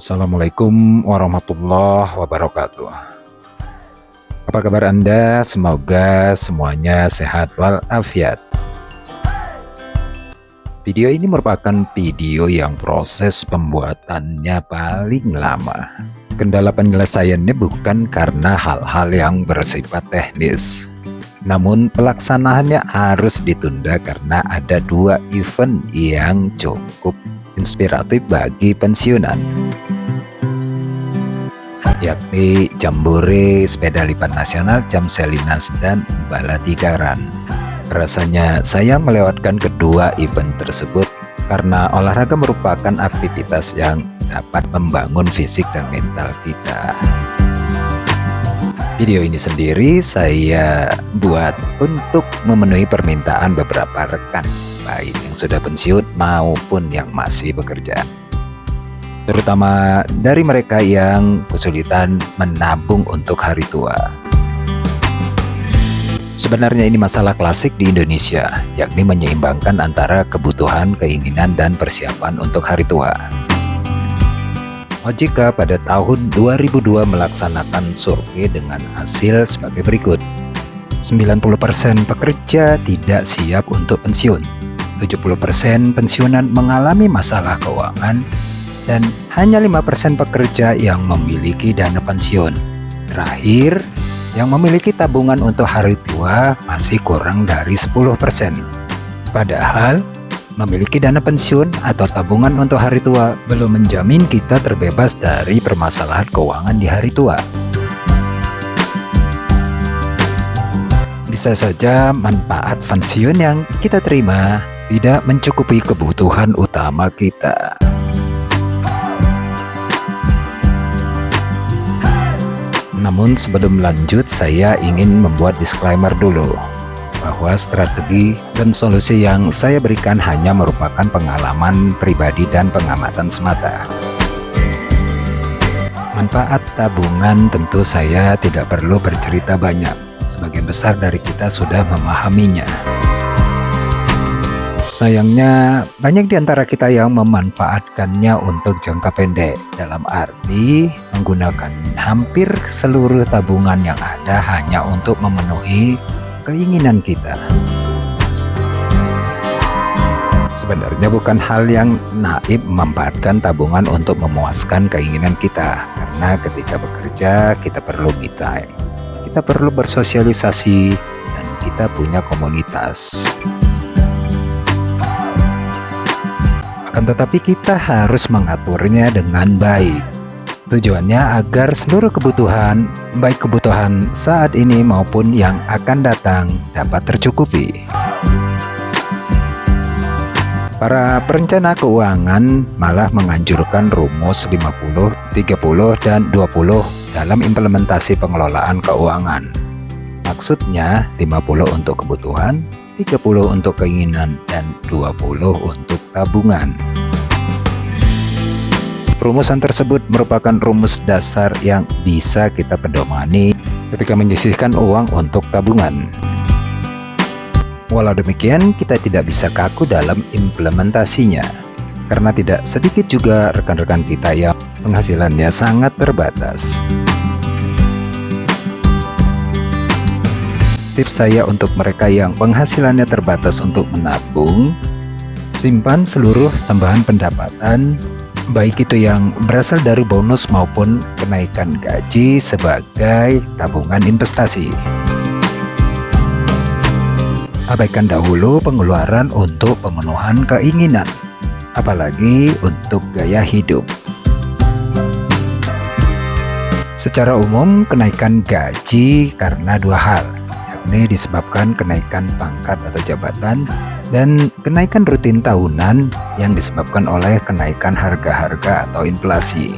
Assalamualaikum warahmatullahi wabarakatuh. Apa kabar Anda? Semoga semuanya sehat walafiat. Video ini merupakan video yang proses pembuatannya paling lama. Kendala penyelesaiannya bukan karena hal-hal yang bersifat teknis, namun pelaksanaannya harus ditunda karena ada dua event yang cukup inspiratif bagi pensiunan, yakni Jambore Sepeda Lipat Nasional Jam Salinas dan Baladigaran. Rasanya sayang melewatkan kedua event tersebut karena olahraga merupakan aktivitas yang dapat membangun fisik dan mental kita. Video ini sendiri saya buat untuk memenuhi permintaan beberapa rekan, baik yang sudah pensiun maupun yang masih bekerja, terutama dari mereka yang kesulitan menabung untuk hari tua. Sebenarnya ini masalah klasik di Indonesia, yakni menyeimbangkan antara kebutuhan, keinginan, dan persiapan untuk hari tua. OJK pada tahun 2002 melaksanakan survei dengan hasil sebagai berikut. 90% pekerja tidak siap untuk pensiun, 70% pensiunan mengalami masalah keuangan, dan hanya 5% pekerja yang memiliki dana pensiun. Terakhir, yang memiliki tabungan untuk hari tua masih kurang dari 10%. Padahal, memiliki dana pensiun atau tabungan untuk hari tua belum menjamin kita terbebas dari permasalahan keuangan di hari tua. Bisa saja manfaat pensiun yang kita terima tidak mencukupi kebutuhan utama kita. Namun sebelum lanjut, saya ingin membuat disclaimer dulu bahwa strategi dan solusi yang saya berikan hanya merupakan pengalaman pribadi dan pengamatan semata. Manfaat tabungan tentu saya tidak perlu bercerita banyak, sebagian besar dari kita sudah memahaminya. Sayangnya, banyak di antara kita yang memanfaatkannya untuk jangka pendek, dalam arti menggunakan hampir seluruh tabungan yang ada hanya untuk memenuhi keinginan kita. Sebenarnya bukan hal yang naif memanfaatkan tabungan untuk memuaskan keinginan kita, karena ketika bekerja kita perlu me time, kita perlu bersosialisasi, dan kita punya komunitas. Akan tetapi kita harus mengaturnya dengan baik. Tujuannya agar seluruh kebutuhan, baik kebutuhan saat ini maupun yang akan datang, dapat tercukupi. Para perencana keuangan malah menganjurkan rumus 50, 30, dan 20 dalam implementasi pengelolaan keuangan. Maksudnya 50 untuk kebutuhan, 30 untuk keinginan, dan 20 untuk tabungan. Rumusan tersebut merupakan rumus dasar yang bisa kita pedomani ketika menyisihkan uang untuk tabungan. Walau demikian, kita tidak bisa kaku dalam implementasinya, karena tidak sedikit juga rekan-rekan kita yang penghasilannya sangat terbatas. Tips saya untuk mereka yang penghasilannya terbatas untuk menabung: simpan seluruh tambahan pendapatan, baik itu yang berasal dari bonus maupun kenaikan gaji, sebagai tabungan investasi. Abaikan dahulu pengeluaran untuk pemenuhan keinginan, apalagi untuk gaya hidup. Secara umum, kenaikan gaji karena dua hal, yakni disebabkan kenaikan pangkat atau jabatan, dan kenaikan rutin tahunan yang disebabkan oleh kenaikan harga-harga atau inflasi.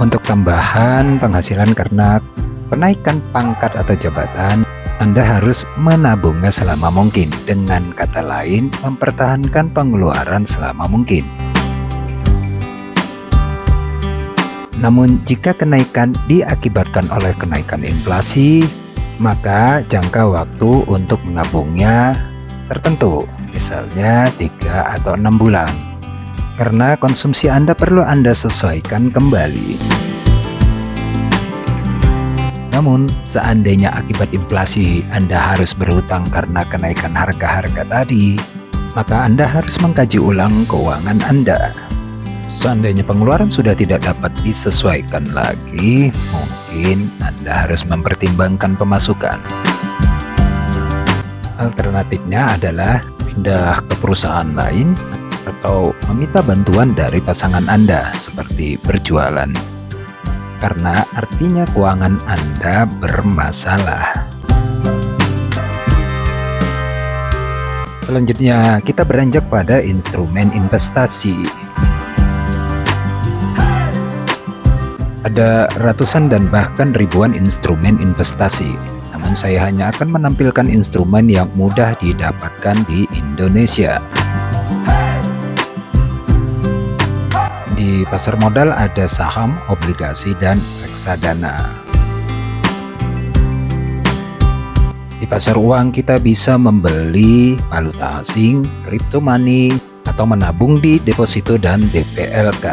Untuk tambahan penghasilan karena kenaikan pangkat atau jabatan, Anda harus menabungnya selama mungkin. Dengan kata lain, mempertahankan pengeluaran selama mungkin. Namun jika kenaikan diakibatkan oleh kenaikan inflasi, maka jangka waktu untuk menabungnya tertentu, misalnya 3 atau 6 bulan. karena konsumsi Anda perlu Anda sesuaikan kembali. Namun, seandainya akibat inflasi Anda harus berhutang karena kenaikan harga-harga tadi, maka Anda harus mengkaji ulang keuangan Anda. Seandainya pengeluaran sudah tidak dapat disesuaikan lagi, mungkin Anda harus mempertimbangkan pemasukan. Alternatifnya adalah pindah ke perusahaan lain atau meminta bantuan dari pasangan Anda seperti berjualan, karena artinya keuangan Anda bermasalah. Selanjutnya, kita beranjak pada instrumen investasi. Ada ratusan dan bahkan ribuan instrumen investasi, namun saya hanya akan menampilkan instrumen yang mudah didapatkan di Indonesia. Di pasar modal ada saham, obligasi, dan reksadana. Di pasar uang kita bisa membeli valuta asing, crypto money, atau menabung di deposito dan DPLK.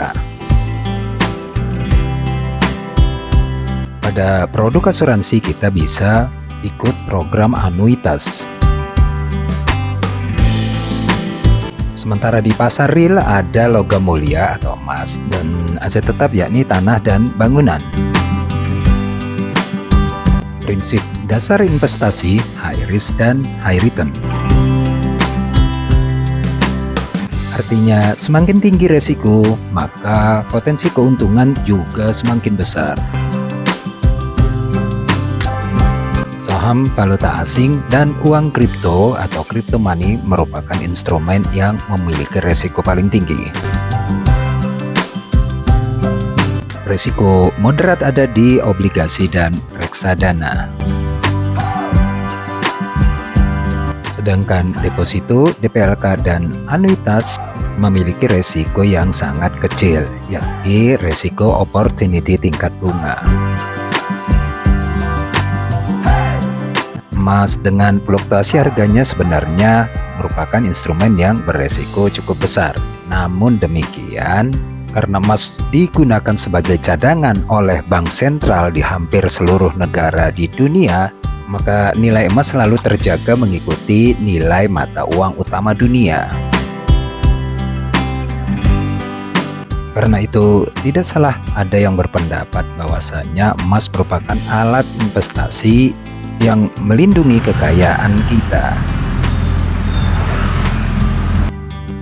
Pada produk asuransi kita bisa ikut program anuitas. Sementara di pasar real ada logam mulia atau emas dan aset tetap yakni tanah dan bangunan. Prinsip dasar investasi high risk dan high return. Artinya semakin tinggi resiko, maka potensi keuntungan juga semakin besar. Saham, valuta asing, dan uang kripto atau crypto money merupakan instrumen yang memiliki resiko paling tinggi. Resiko moderat ada di obligasi dan reksadana. Sedangkan deposito, DPLK, dan anuitas memiliki resiko yang sangat kecil, yakni resiko opportunity tingkat bunga. Emas dengan fluktuasi harganya sebenarnya merupakan instrumen yang beresiko cukup besar. Namun demikian, karena emas digunakan sebagai cadangan oleh bank sentral di hampir seluruh negara di dunia, maka nilai emas selalu terjaga mengikuti nilai mata uang utama dunia. Karena itu, tidak salah ada yang berpendapat bahwasanya emas merupakan alat investasi yang melindungi kekayaan kita.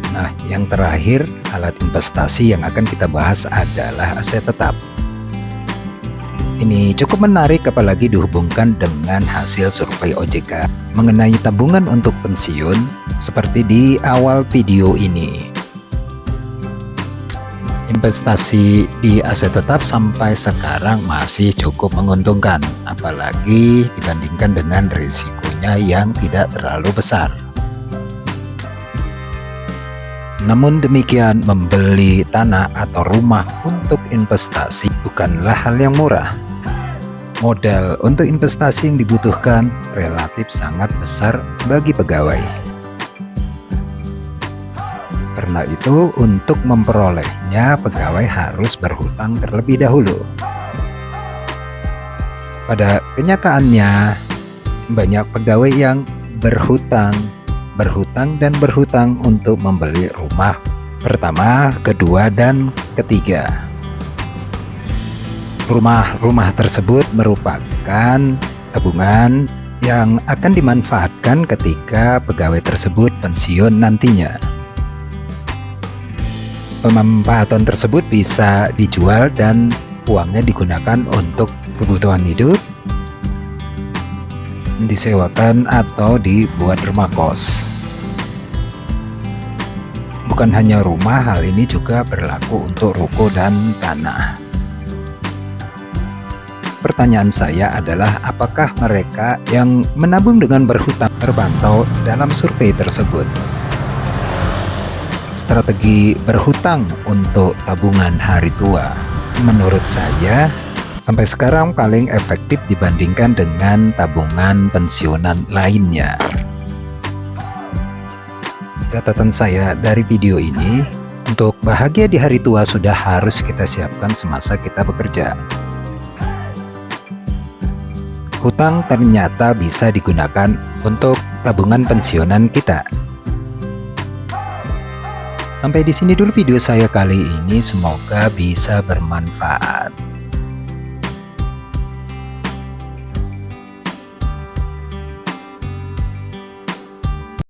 Nah, yang terakhir, alat investasi yang akan kita bahas adalah aset tetap. Ini cukup menarik apalagi dihubungkan dengan hasil survei OJK mengenai tabungan untuk pensiun seperti di awal video ini. Investasi di aset tetap sampai sekarang masih cukup menguntungkan, apalagi dibandingkan dengan risikonya yang tidak terlalu besar. Namun demikian, membeli tanah atau rumah untuk investasi bukanlah hal yang murah. Modal untuk investasi yang dibutuhkan relatif sangat besar bagi pegawai. Karena itu, untuk memperolehnya, pegawai harus berhutang terlebih dahulu. Pada kenyataannya, banyak pegawai yang berhutang untuk membeli rumah pertama, kedua, dan ketiga. Rumah-rumah tersebut merupakan tabungan yang akan dimanfaatkan ketika pegawai tersebut pensiun nantinya. Pemanfaatan tersebut bisa dijual dan uangnya digunakan untuk kebutuhan hidup, disewakan, atau dibuat rumah kos. Bukan hanya rumah, hal ini juga berlaku untuk ruko dan tanah. Pertanyaan saya adalah, apakah mereka yang menabung dengan berhutang terpantau dalam survei tersebut? Strategi berhutang untuk tabungan hari tua, menurut saya, sampai sekarang paling efektif dibandingkan dengan tabungan pensiunan lainnya. Catatan saya dari video ini, Untuk bahagia di hari tua sudah harus kita siapkan semasa kita bekerja. Hutang ternyata bisa digunakan untuk tabungan pensiunan kita. Sampai di sini dulu video saya kali ini, semoga bisa bermanfaat.